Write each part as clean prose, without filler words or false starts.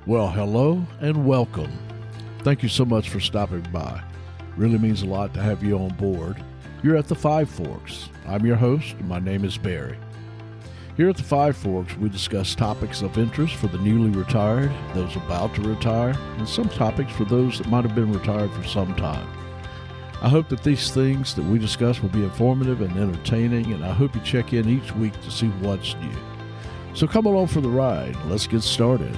Well, hello and welcome. Thank you so much for stopping by. Really means a lot to have you on board. You're at the Five Forks. I'm your host, and my name is Barry. Here at the Five Forks, we discuss topics of interest for the newly retired, those about to retire, and some topics for those that might have been retired for some time. I hope that these things that we discuss will be informative and entertaining, and I hope you check in each week to see what's new. So come along for the ride. Let's get started.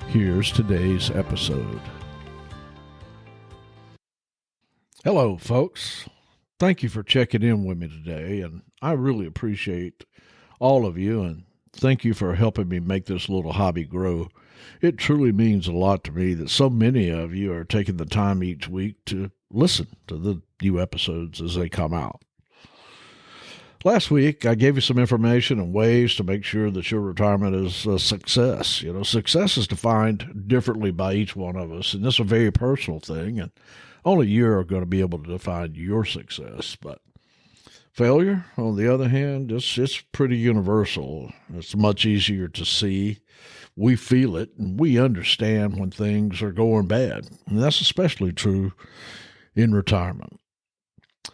Here's today's episode. Hello, folks. Thank you for checking in with me today, and I really appreciate all of you, and thank you for helping me make this little hobby grow. It truly means a lot to me that so many of you are taking the time each week to listen to the new episodes as they come out. Last week, I gave you some information and ways to make sure that your retirement is a success. Success is defined differently by each one of us, and this is a very personal thing, and only you are going to be able to define your success. But failure, on the other hand, it's pretty universal. It's much easier to see. We feel it, and we understand when things are going bad. And that's especially true in retirement.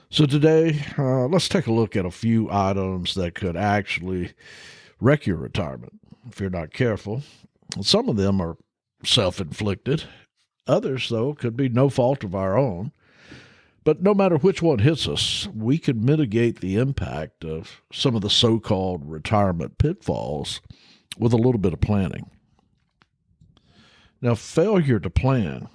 So today, let's take a look at a few items that could actually wreck your retirement if you're not careful. Some of them are self-inflicted. Others, though, could be no fault of our own. But no matter which one hits us, we can mitigate the impact of some of the so-called retirement pitfalls with a little bit of planning. Now, failure to plan.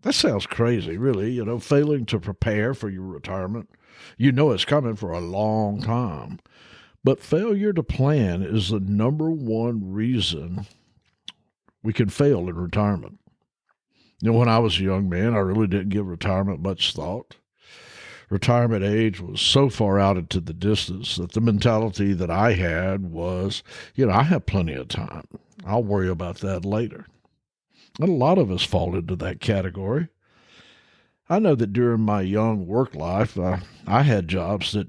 That sounds crazy, really, failing to prepare for your retirement. You know it's coming for a long time. But failure to plan is the number one reason we can fail in retirement. When I was a young man, I really didn't give retirement much thought. Retirement age was so far out into the distance that the mentality that I had was, I have plenty of time. I'll worry about that later. And a lot of us fall into that category. I know that during my young work life, I had jobs that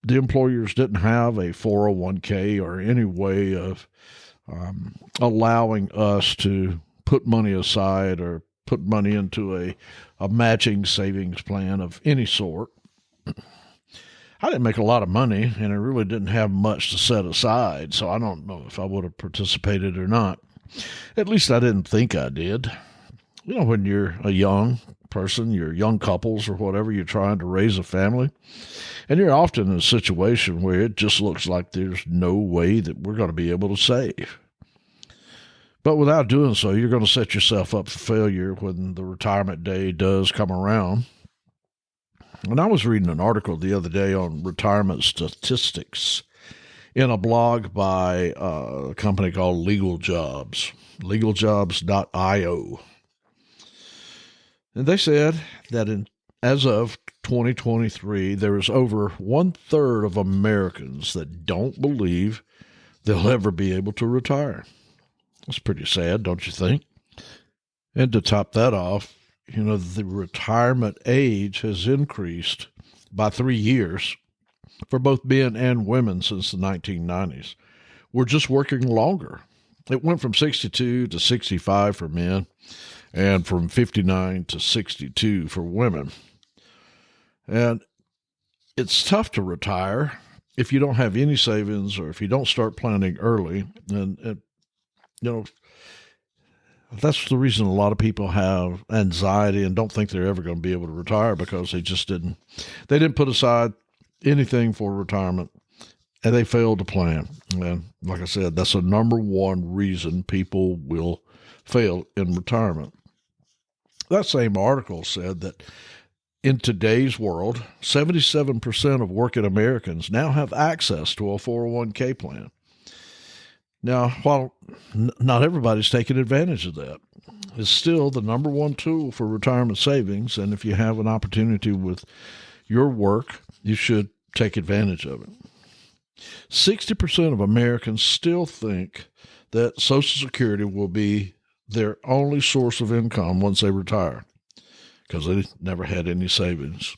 the employers didn't have a 401k or any way of allowing us to put money aside or put money into a matching savings plan of any sort. I didn't make a lot of money, and I really didn't have much to set aside, so I don't know if I would have participated or not. At least I didn't think I did. When you're a young person, you're young couples or whatever, you're trying to raise a family, and you're often in a situation where it just looks like there's no way that we're going to be able to save. But without doing so, you're going to set yourself up for failure when the retirement day does come around. And I was reading an article the other day on retirement statistics in a blog by a company called Legal Jobs, legaljobs.io. And they said that as of 2023, there is over 1/3 of Americans that don't believe they'll ever be able to retire. That's pretty sad, don't you think? And to top that off, the retirement age has increased by 3 years for both men and women since the 1990s. We're just working longer. It went from 62 to 65 for men and from 59 to 62 for women. And it's tough to retire if you don't have any savings or if you don't start planning early. And that's the reason a lot of people have anxiety and don't think they're ever going to be able to retire, because they didn't put aside anything for retirement, and they failed to plan. And like I said, that's the number one reason people will fail in retirement. That same article said that in today's world, 77% of working Americans now have access to a 401k plan. Now, while not everybody's taking advantage of that, it's still the number one tool for retirement savings, and if you have an opportunity with your work, you should take advantage of it. 60% of Americans still think that Social Security will be their only source of income once they retire, because they never had any savings.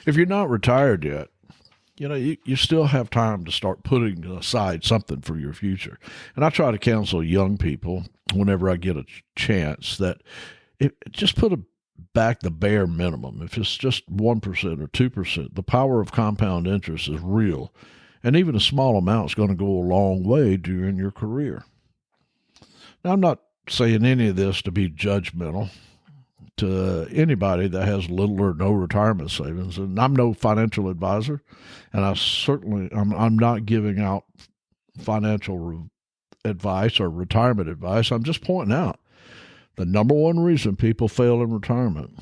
If you're not retired yet, you still have time to start putting aside something for your future. And I try to counsel young people whenever I get a chance that just put back the bare minimum. If it's just 1% or 2%, the power of compound interest is real. And even a small amount is going to go a long way during your career. Now, I'm not saying any of this to be judgmental to anybody that has little or no retirement savings. And I'm no financial advisor, and I'm not giving out financial advice or retirement advice. I'm just pointing out the number one reason people fail in retirement,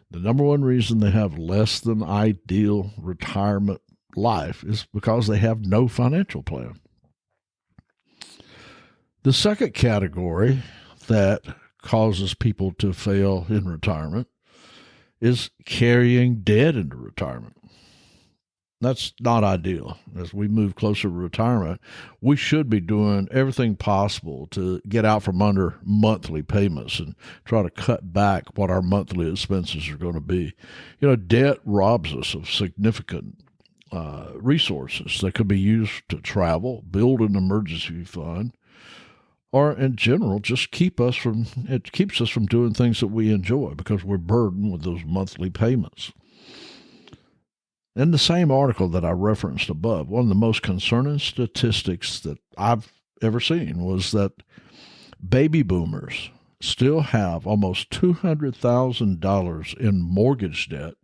the number one reason they have less than ideal retirement life is because they have no financial plan. The second category that causes people to fail in retirement is carrying debt into retirement. That's not ideal. As we move closer to retirement, we should be doing everything possible to get out from under monthly payments and try to cut back what our monthly expenses are going to be. Debt robs us of significant resources that could be used to travel, build an emergency fund, or in general, just keeps us from doing things that we enjoy because we're burdened with those monthly payments. In the same article that I referenced above, one of the most concerning statistics that I've ever seen was that baby boomers still have almost $200,000 in mortgage debt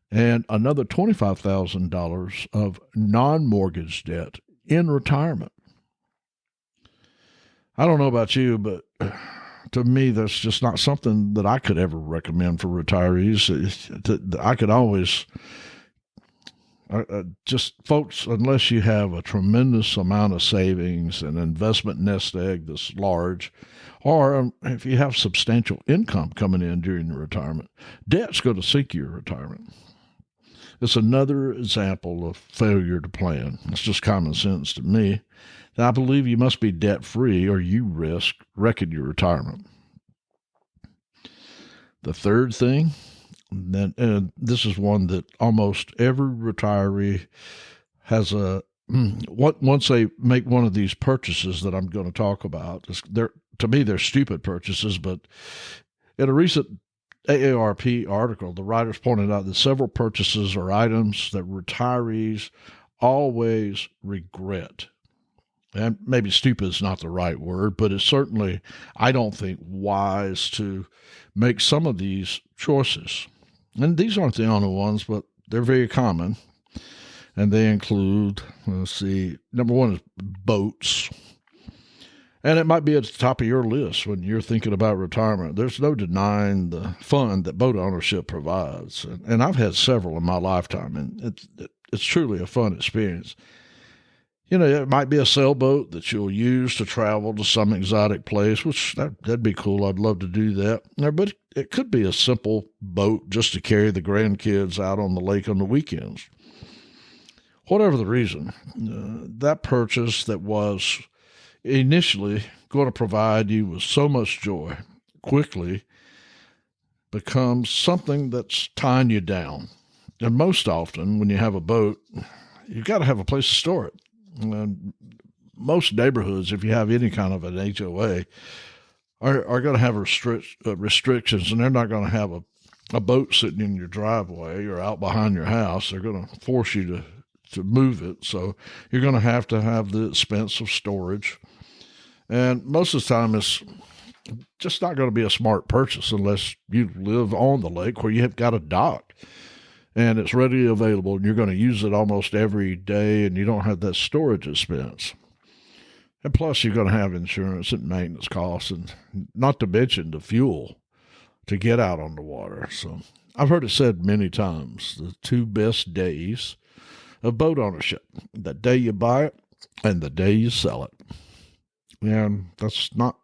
and another $25,000 of non-mortgage debt in retirement. I don't know about you, but to me, that's just not something that I could ever recommend for retirees. I could always, just folks, unless you have a tremendous amount of savings and investment nest egg that's large, or if you have substantial income coming in during your retirement, debt's going to sink your retirement. It's another example of failure to plan. It's just common sense to me. I believe you must be debt-free or you risk wrecking your retirement. The third thing, and this is one that almost every retiree has once they make one of these purchases that I'm going to talk about, to me they're stupid purchases, but in a recent AARP article, the writers pointed out that several purchases are items that retirees always regret. And maybe stupid is not the right word, but it's certainly, I don't think, wise to make some of these choices. And these aren't the only ones, but they're very common. And they include, number one is boats. And it might be at the top of your list when you're thinking about retirement. There's no denying the fun that boat ownership provides. And I've had several in my lifetime, and it's truly a fun experience. It might be a sailboat that you'll use to travel to some exotic place, which that'd be cool. I'd love to do that. But it could be a simple boat just to carry the grandkids out on the lake on the weekends. Whatever the reason, that purchase that was initially going to provide you with so much joy quickly becomes something that's tying you down. And most often when you have a boat, you've got to have a place to store it. And most neighborhoods, if you have any kind of an HOA, are going to have restrictions, and they're not going to have a boat sitting in your driveway or out behind your house. They're going to force you to move it. So you're going to have the expense of storage. And most of the time, it's just not going to be a smart purchase unless you live on the lake where you have got a dock and it's readily available and you're going to use it almost every day and you don't have that storage expense. And plus, you're going to have insurance and maintenance costs, and not to mention the fuel to get out on the water. So I've heard it said many times, the two best days of boat ownership, the day you buy it and the day you sell it. And that's not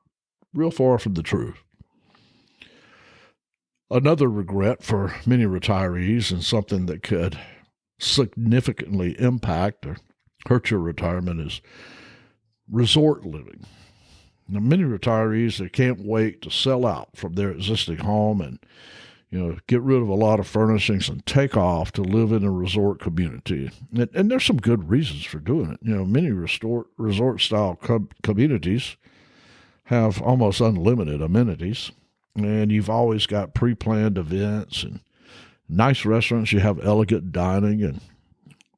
real far from the truth. Another regret for many retirees, and something that could significantly impact or hurt your retirement, is resort living. Now, many retirees, they can't wait to sell out from their existing home and, Get rid of a lot of furnishings and take off to live in a resort community. And there's some good reasons for doing it. Many resort-style communities have almost unlimited amenities, and you've always got pre-planned events and nice restaurants. You have elegant dining, and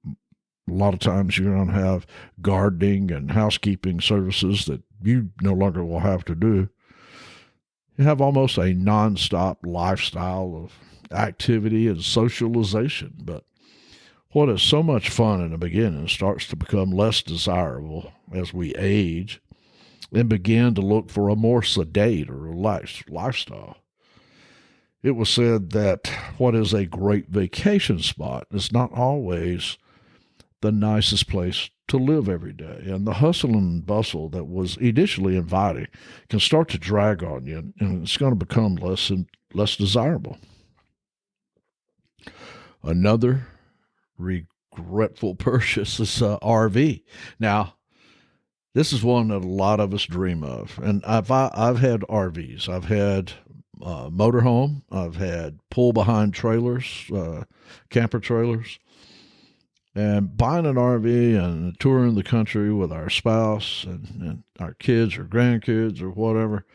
a lot of times you're going to have gardening and housekeeping services that you no longer will have to do. You have almost a nonstop lifestyle of activity and socialization. But what is so much fun in the beginning starts to become less desirable as we age and begin to look for a more sedate or relaxed lifestyle. It was said that what is a great vacation spot is not always the nicest place to live every day. And the hustle and bustle that was initially inviting can start to drag on you, and it's going to become less and less desirable. Another regretful purchase is a RV. Now, this is one that a lot of us dream of, and I've had RVs. I've had motorhome. I've had pull-behind trailers, camper trailers. And buying an RV and touring the country with our spouse and our kids or grandkids or whatever,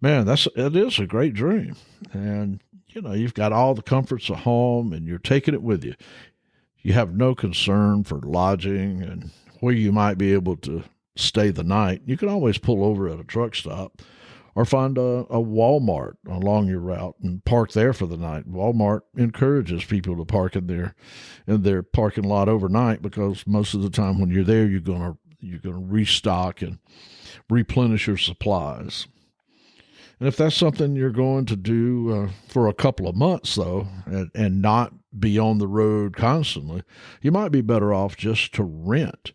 man, it is a great dream. And, you've got all the comforts of home and you're taking it with you. You have no concern for lodging and where you might be able to stay the night. You can always pull over at a truck stop or find a Walmart along your route and park there for the night. Walmart encourages people to park in their parking lot overnight, because most of the time when you're there, you're gonna restock and replenish your supplies. And if that's something you're going to do for a couple of months, though, and not be on the road constantly, you might be better off just to rent,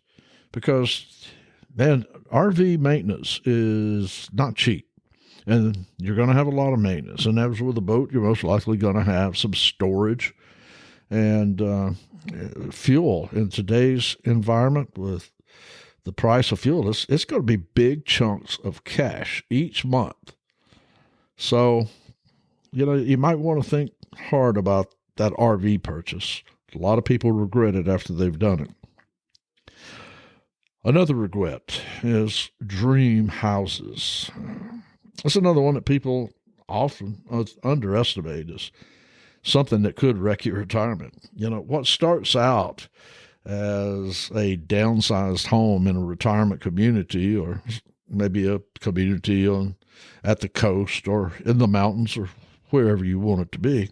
because then RV maintenance is not cheap. And you're going to have a lot of maintenance. And as with a boat, you're most likely going to have some storage and fuel. In today's environment, with the price of fuel, it's going to be big chunks of cash each month. So, you might want to think hard about that RV purchase. A lot of people regret it after they've done it. Another regret is dream houses. That's another one that people often underestimate as something that could wreck your retirement. What starts out as a downsized home in a retirement community, or maybe a community at the coast or in the mountains or wherever you want it to be,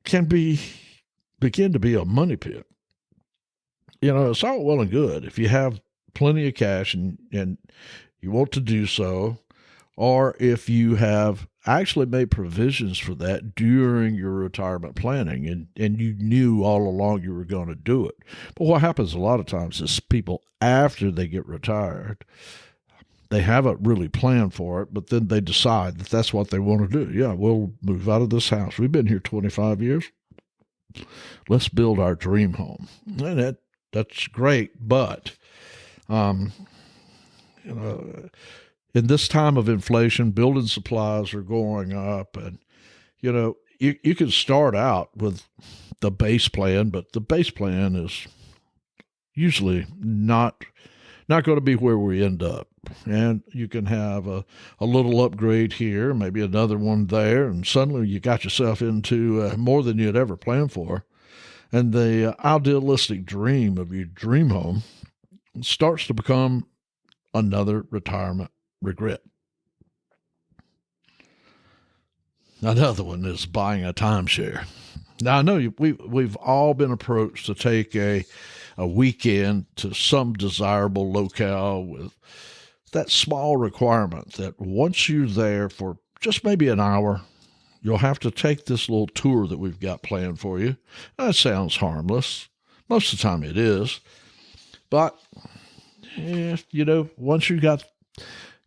can begin to be a money pit. It's all well and good if you have plenty of cash and you want to do so, or if you have actually made provisions for that during your retirement planning and you knew all along you were going to do it. But what happens a lot of times is people, after they get retired, they haven't really planned for it, but then they decide that that's what they want to do. Yeah, we'll move out of this house. We've been here 25 years. Let's build our dream home. And that's great, but in this time of inflation, building supplies are going up, and you can start out with the base plan, but the base plan is usually not going to be where we end up. And you can have a little upgrade here, maybe another one there, and suddenly you got yourself into more than you'd ever planned for. And the idealistic dream of your dream home starts to become another retirement regret. Another one is buying a timeshare. Now, I know we've all been approached to take a weekend to some desirable locale with that small requirement that once you're there for just maybe an hour, you'll have to take this little tour that we've got planned for you. That sounds harmless. Most of the time it is. But once you got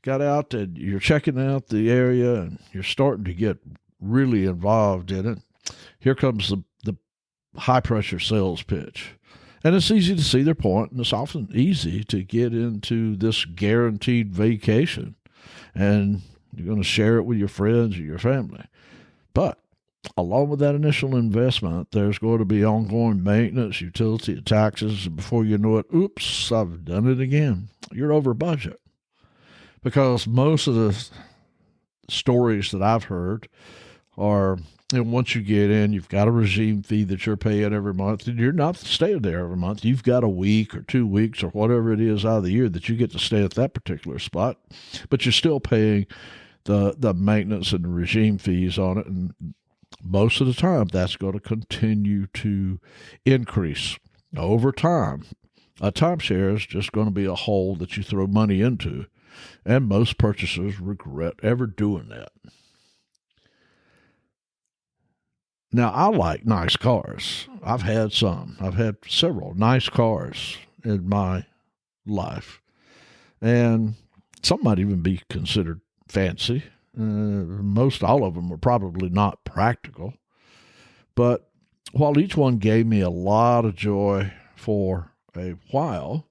out and you're checking out the area and you're starting to get really involved in it, here comes the high-pressure sales pitch. And it's easy to see their point, and it's often easy to get into this guaranteed vacation. And You're going to share it with your friends or your family. But along with that initial investment, there's going to be ongoing maintenance, utility, and taxes. And before you know it, oops, I've done it again. You're over budget. Because most of the stories that I've heard are, once you get in, you've got a regime fee that you're paying every month, and you're not staying there every month. You've got a week or 2 weeks or whatever it is out of the year that you get to stay at that particular spot, but you're still paying the maintenance and the regime fees on it, and most of the time that's going to continue to increase over time. A timeshare is just going to be a hole that you throw money into, and most purchasers regret ever doing that. Now, I like nice cars. I've had some. I've had several nice cars in my life. And some might even be considered fancy. Most all of them were probably not practical. But while each one gave me a lot of joy for a while,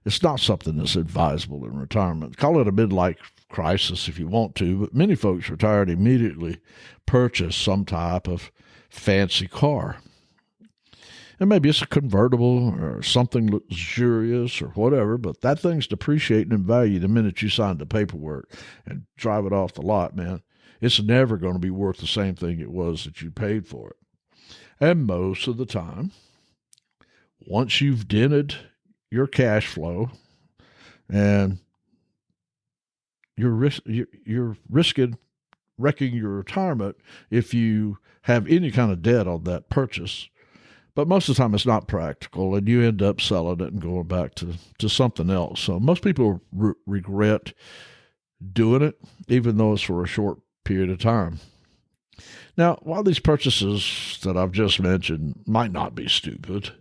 it's not something that's advisable in retirement. Call it a midlife crisis if you want to, but many folks retired immediately purchase some type of fancy car. And maybe it's a convertible or something luxurious or whatever, but that thing's depreciating in value the minute you sign the paperwork and drive it off the lot, man. It's never going to be worth the same thing it was that you paid for it. And most of the time, once you've dented your cash flow and you're risking wrecking your retirement if you have any kind of debt on that purchase. But most of the time it's not practical, and you end up selling it and going back to something else. So most people regret doing it, even though it's for a short period of time. Now, while these purchases that I've just mentioned might not be stupid,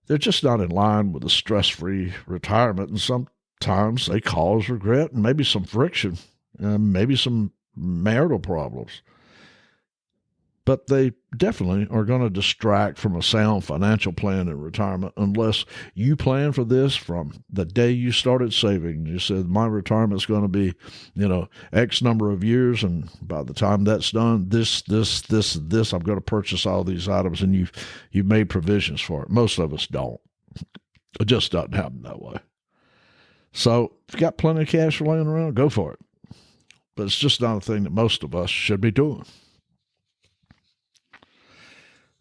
they're just not in line with a stress-free retirement, and sometimes they cause regret and maybe some friction and maybe some marital problems. But they definitely are going to distract from a sound financial plan in retirement unless you plan for this from the day you started saving. You said, my retirement's going to be, X number of years, and by the time that's done, this, I'm going to purchase all these items, and you've made provisions for it. Most of us don't. It just doesn't happen that way. So if you got plenty of cash laying around, go for it. But it's just not a thing that most of us should be doing.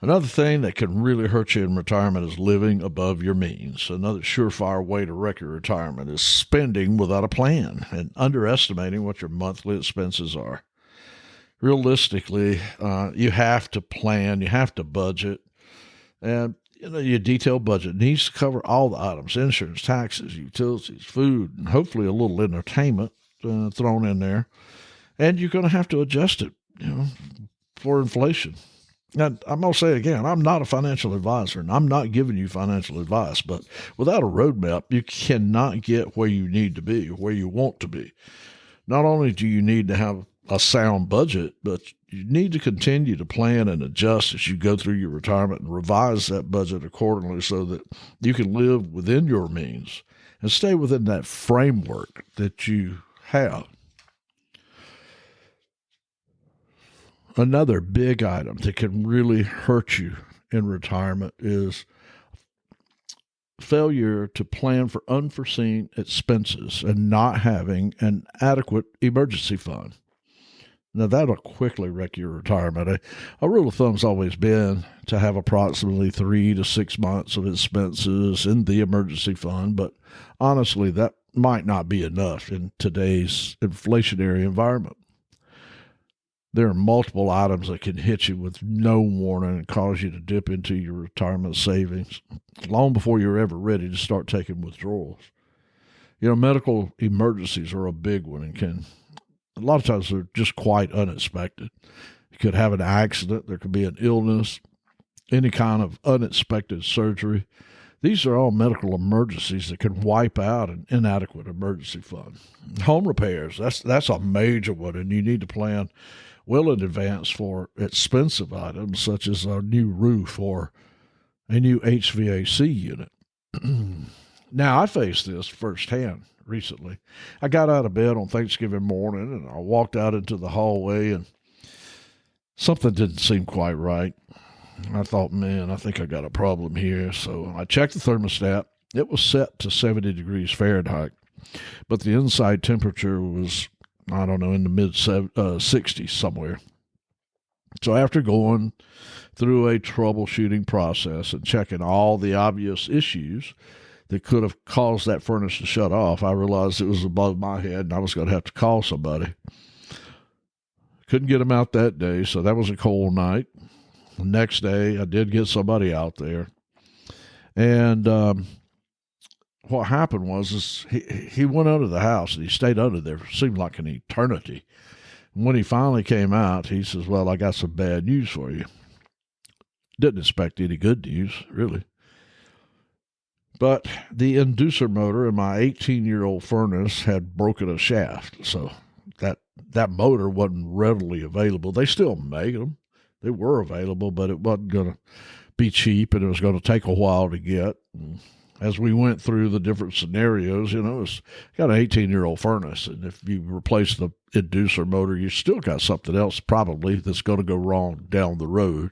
Another thing that can really hurt you in retirement is living above your means. Another surefire way to wreck your retirement is spending without a plan and underestimating what your monthly expenses are. Realistically, you have to plan, you have to budget, and your detailed budget needs to cover all the items: insurance, taxes, utilities, food, and hopefully a little entertainment thrown in there. And you're going to have to adjust it, for inflation. And I'm going to say again, I'm not a financial advisor, and I'm not giving you financial advice, but without a roadmap, you cannot get where you need to be, where you want to be. Not only do you need to have a sound budget, but you need to continue to plan and adjust as you go through your retirement and revise that budget accordingly so that you can live within your means and stay within that framework that you have. Another big item that can really hurt you in retirement is failure to plan for unforeseen expenses and not having an adequate emergency fund. Now, that'll quickly wreck your retirement. A rule of thumb's always been to have approximately 3 to 6 months of expenses in the emergency fund, but honestly, that might not be enough in today's inflationary environment. There are multiple items that can hit you with no warning and cause you to dip into your retirement savings long before you're ever ready to start taking withdrawals. Medical emergencies are a big one and a lot of times they're just quite unexpected. You could have an accident, there could be an illness, any kind of unexpected surgery. These are all medical emergencies that can wipe out an inadequate emergency fund. Home repairs, that's a major one, and you need to plan well in advance for expensive items such as a new roof or a new HVAC unit. Now, I faced this firsthand recently. I got out of bed on Thanksgiving morning and I walked out into the hallway and something didn't seem quite right. I thought, man, I think I got a problem here. So I checked the thermostat. It was set to 70 degrees Fahrenheit, but the inside temperature was, I don't know, in the mid 60s somewhere. So after going through a troubleshooting process and checking all the obvious issues that could have caused that furnace to shut off, I realized it was above my head and I was going to have to call somebody. Couldn't get them out that day, so that was a cold night. The next day, I did get somebody out there. And what happened was he went under the house and he stayed under there for seemed like an eternity. And when he finally came out, he says, well, I got some bad news for you. Didn't expect any good news, really. But the inducer motor in my 18-year-old furnace had broken a shaft, so that motor wasn't readily available. They still make them. They were available, but it wasn't going to be cheap, and it was going to take a while to get. And as we went through the different scenarios, it's got an 18-year-old furnace, and if you replace the inducer motor, you still got something else probably that's going to go wrong down the road.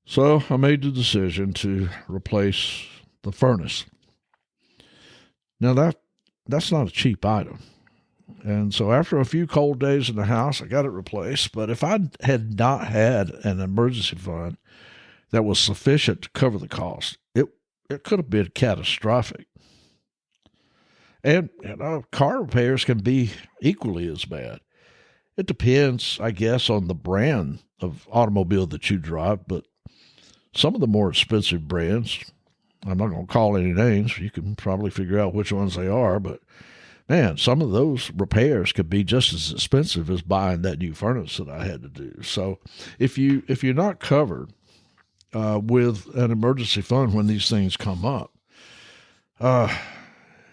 So I made the decision to replace the furnace. Now, that's not a cheap item. And so after a few cold days in the house, I got it replaced. But if I had not had an emergency fund that was sufficient to cover the cost, it could have been catastrophic. And car repairs can be equally as bad. It depends, I guess, on the brand of automobile that you drive. But some of the more expensive brands, I'm not going to call any names. You can probably figure out which ones they are, but man, some of those repairs could be just as expensive as buying that new furnace that I had to do. So if you're not covered with an emergency fund when these things come up,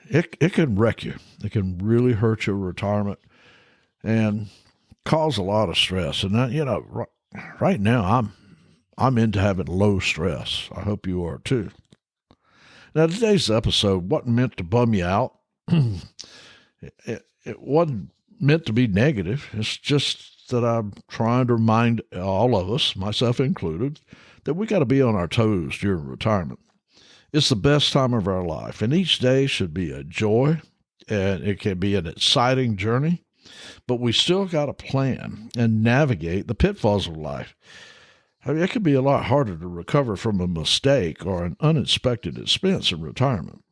it can wreck you. It can really hurt your retirement and cause a lot of stress. And right now I'm into having low stress. I hope you are too. Now, today's episode wasn't meant to bum you out. It wasn't meant to be negative. It's just that I'm trying to remind all of us, myself included, that we got to be on our toes during retirement. It's the best time of our life, and each day should be a joy, and it can be an exciting journey, but we still got to plan and navigate the pitfalls of life. I mean, it can be a lot harder to recover from a mistake or an unexpected expense in retirement.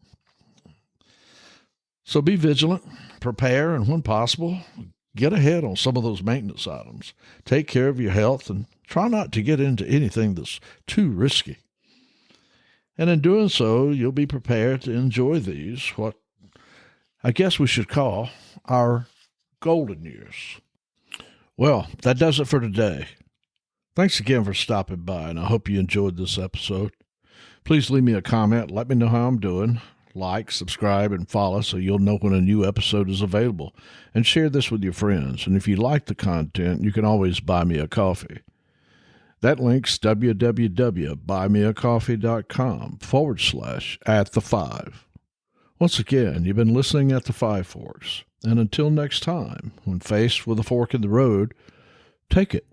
So be vigilant, prepare, and when possible, get ahead on some of those maintenance items. Take care of your health and try not to get into anything that's too risky. And in doing so, you'll be prepared to enjoy these, what I guess we should call our golden years. Well, that does it for today. Thanks again for stopping by, and I hope you enjoyed this episode. Please leave me a comment. Let me know how I'm doing. Like, subscribe, and follow so you'll know when a new episode is available. And share this with your friends. And if you like the content, you can always buy me a coffee. That link's www.buymeacoffee.com/@the5. Once again, you've been listening at the Five Forks. And until next time, when faced with a fork in the road, take it.